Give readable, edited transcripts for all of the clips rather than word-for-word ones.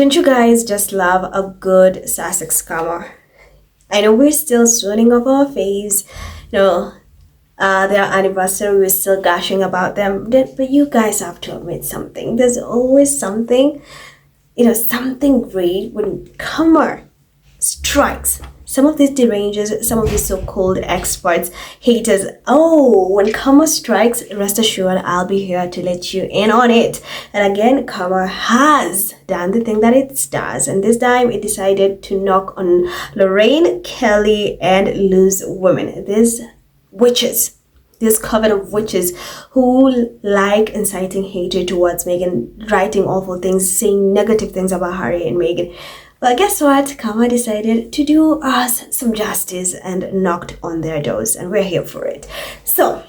Don't you guys just love a good Sussex comer? I know we're still swooning over our faves, their anniversary, we're still gushing about them, but you guys have to admit something. There's always something, something great when comer strikes. Some of these derangers, some of these so-called experts, haters, when karma strikes, rest assured I'll be here to let you in on it. And again, karma has done the thing that it does, and this time it decided to knock on Lorraine, Kelly, and Lou's women. These witches, this coven of witches who like inciting hatred towards Meghan, writing awful things, saying negative things about Harry and Meghan. Well, guess what? Karma decided to do us some justice and knocked on their doors, and we're here for it. So,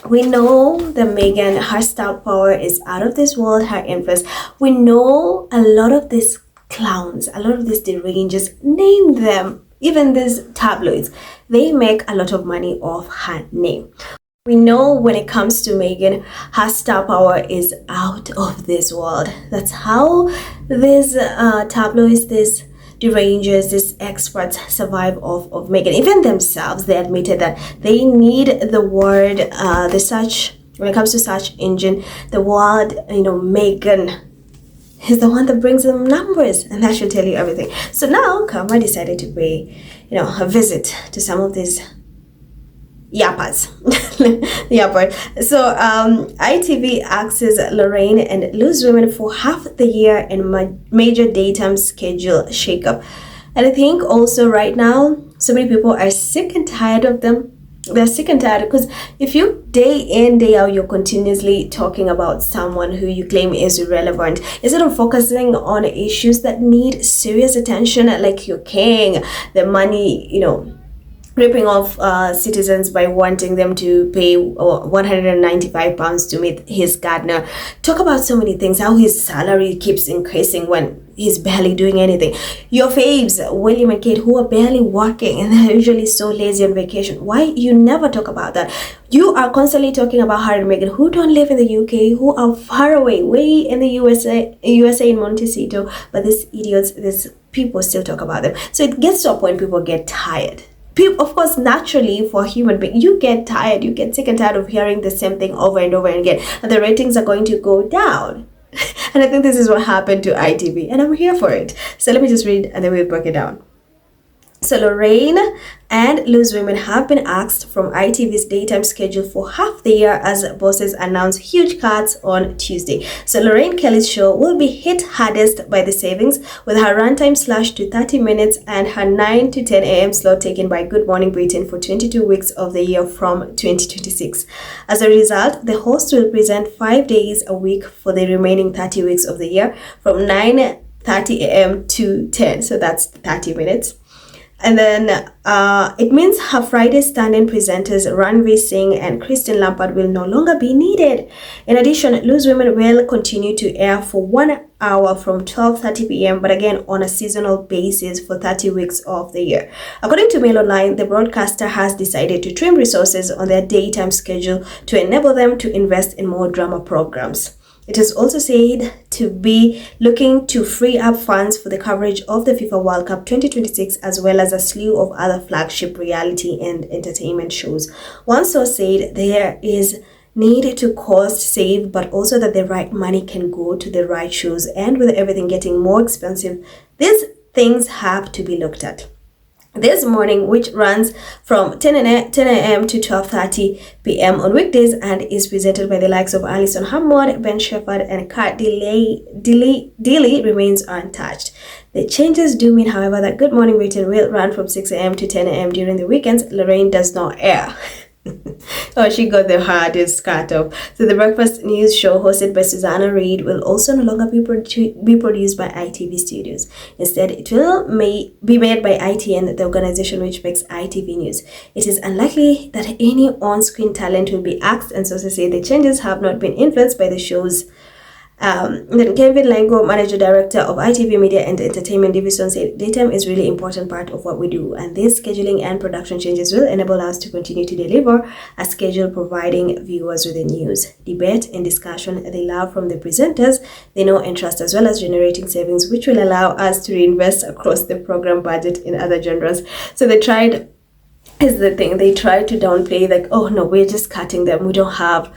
we know that Meghan, her star power is out of this world, her influence. We know a lot of these clowns, a lot of these derangers, name them, even these tabloids, they make a lot of money off her name. We know when it comes to Meghan, her star power is out of this world. That's how these tabloids, these derangers, these experts survive off of Meghan. Even themselves, they admitted that they need the word, the search, when it comes to search engine, the word, Meghan is the one that brings them numbers, and that should tell you everything. So now, Karma decided to pay, a visit to some of these yappers. So ITV axes Lorraine and Lou's women for half the year in major daytime schedule shakeup. And I think also right now so many people are sick and tired of them. They're sick and tired because if you day in day out you're continuously talking about someone who you claim is irrelevant, instead of focusing on issues that need serious attention, like your king, the money, ripping off citizens by wanting them to pay £195 to meet his gardener. Talk about so many things, how his salary keeps increasing when he's barely doing anything. Your faves, William and Kate, who are barely working and they're usually so lazy on vacation. Why you never talk about that? You are constantly talking about Harry and Meghan, who don't live in the UK, who are far away, way in the USA in Montecito, but these idiots, these people still talk about them. So it gets to a point people get tired. Of course, naturally, for a human being, you get tired, you get sick and tired of hearing the same thing over and over again, and the ratings are going to go down. And I think this is what happened to ITV, and I'm here for it. So let me just read and then we'll break it down. So Lorraine and Lou's women have been axed from ITV's daytime schedule for half the year as bosses announce huge cuts on Tuesday. So Lorraine Kelly's show will be hit hardest by the savings, with her runtime slashed to 30 minutes and her 9 to 10 a.m. slot taken by Good Morning Britain for 22 weeks of the year from 2026. As a result, the host will present 5 days a week for the remaining 30 weeks of the year from 9:30 a.m. to 10. So that's 30 minutes. And then it means her Friday stand-in presenters Ranveer Singh and Christine Lampard will no longer be needed. In addition, Lou's women will continue to air for 1 hour from 12:30 p.m. but again on a seasonal basis for 30 weeks of the year. According to Mail Online, the broadcaster has decided to trim resources on their daytime schedule to enable them to invest in more drama programs. It is also said to be looking to free up funds for the coverage of the FIFA World Cup 2026 as well as a slew of other flagship reality and entertainment shows. One source said there is need to cost save, but also that the right money can go to the right shows, and with everything getting more expensive, these things have to be looked at. This morning, which runs from 10 a.m. to 12:30 p.m. on weekdays and is presented by the likes of Alison Hammond, Ben Shepherd, and Kat Deely, remains untouched. The changes do mean, however, that Good Morning Britain will run from 6 a.m. to 10 a.m. during the weekends. Lorraine does not air. Oh, she got the hardest cut off. So the breakfast news show hosted by Susanna Reid will also no longer be produced by ITV Studios. Instead, it will be made by ITN, the organization which makes ITV News. It is unlikely that any on-screen talent will be axed, and sources say the changes have not been influenced by the show's Then Kevin Lango, Manager Director of ITV Media and Entertainment Division, said daytime is really important part of what we do, and these scheduling and production changes will enable us to continue to deliver a schedule providing viewers with the news, debate, and discussion they love from the presenters they know and trust, as well as generating savings, which will allow us to reinvest across the program budget in other genres. So they tried, is the thing, they tried to downplay, like, oh no, we're just cutting them, we don't have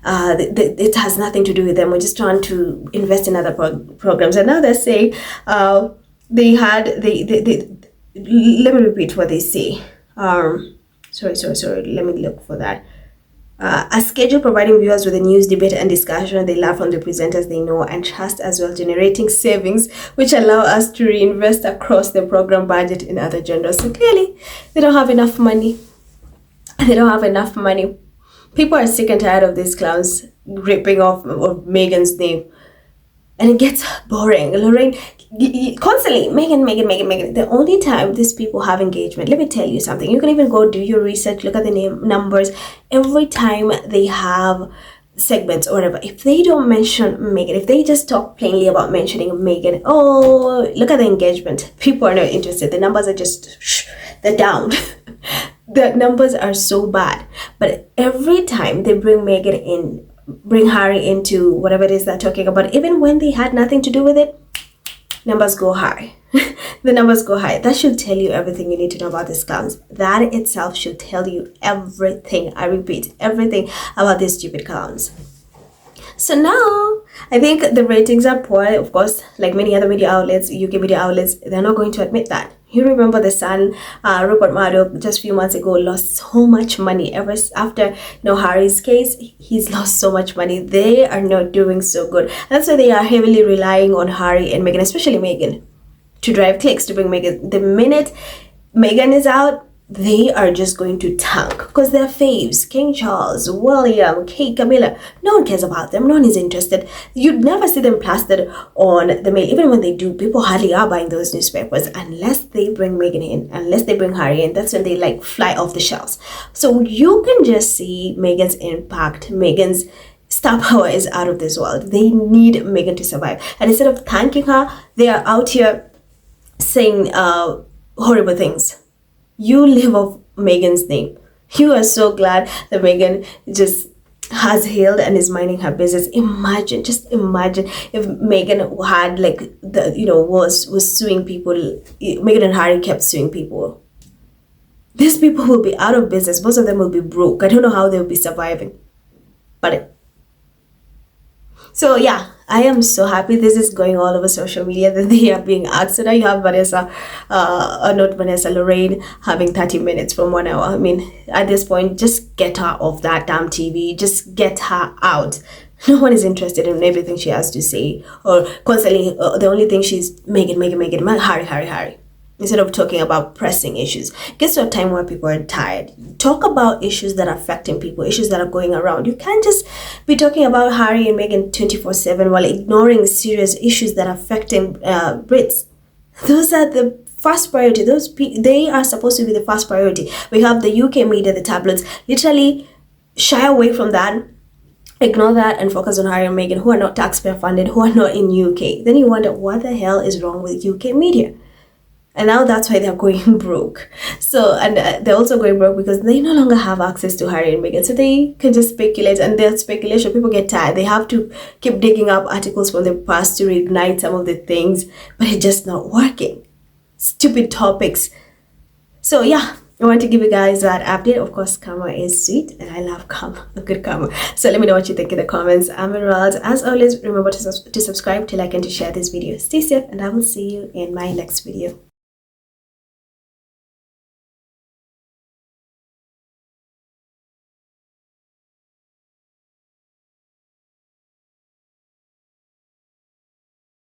it has nothing to do with them, we're just trying to invest in other programs. And now they're saying they let me repeat what they say. Sorry, let me look for that. A schedule providing viewers with the news, debate, and discussion they love from the presenters they know and trust, as well generating savings which allow us to reinvest across the program budget in other genres. So clearly they don't have enough money. People are sick and tired of these clowns ripping off of Meghan's name, and it gets boring. Lorraine constantly, Meghan. The only time these people have engagement, let me tell you something, you can even go do your research, look at the numbers. Every time they have segments or whatever, if they don't mention Meghan, if they just talk plainly about mentioning Meghan, oh, look at the engagement. People are not interested. The numbers are just they're down. The numbers are so bad. But every time they bring Meghan in, bring Harry into whatever it is they're talking about, even when they had nothing to do with it, numbers go high. The numbers go high. That should tell you everything you need to know about these clowns. That itself should tell you everything. I repeat, everything about these stupid clowns. So now, I think the ratings are poor. Of course, like many other media outlets, UK media outlets, they're not going to admit that. You remember The Sun, Rupert Murdoch, just a few months ago, lost so much money. Ever after Harry's case, he's lost so much money. They are not doing so good. That's why they are heavily relying on Harry and Meghan, especially Meghan, to drive clicks, to bring Meghan. The minute Meghan is out, they are just going to tank because they're faves. King Charles, William, Kate, Camilla, no one cares about them. No one is interested. You'd never see them plastered on the mail. Even when they do, people hardly are buying those newspapers unless they bring Meghan in, unless they bring Harry in. That's when they like fly off the shelves. So you can just see Meghan's impact. Meghan's star power is out of this world. They need Meghan to survive. And instead of thanking her, they are out here saying horrible things. You live off Meghan's name. You are so glad that Meghan just has healed and is minding her business. Just imagine if Meghan had was suing people. Meghan and Harry kept suing people. These people will be out of business. Most of them will be broke. I don't know how they'll be surviving. So yeah, I am so happy this is going all over social media that they are being asked. So now you have Lorraine having 30 minutes from 1 hour. I mean, at this point, just get her off that damn TV. Just get her out. No one is interested in everything she has to say. Or constantly, the only thing she's Meghan, Harry. Instead of talking about pressing issues. Get to a time where people are tired. Talk about issues that are affecting people, issues that are going around. You can't just be talking about Harry and Meghan 24/7 while ignoring serious issues that are affecting Brits. Those are the first priority. They are supposed to be the first priority. We have the UK media, the tabloids, literally shy away from that. Ignore that and focus on Harry and Meghan, who are not taxpayer funded, who are not in UK. Then you wonder what the hell is wrong with UK media. And now that's why they're going broke. So, and they're also going broke because they no longer have access to Harry and Meghan. So they can just speculate, and their speculation, people get tired. They have to keep digging up articles from the past to reignite some of the things, but it's just not working. Stupid topics. So yeah, I want to give you guys that update. Of course, karma is sweet, and I love karma, good karma. So let me know what you think in the comments. I'm Emerald. As always, remember to subscribe, to like, and to share this video. Stay safe, and I will see you in my next video.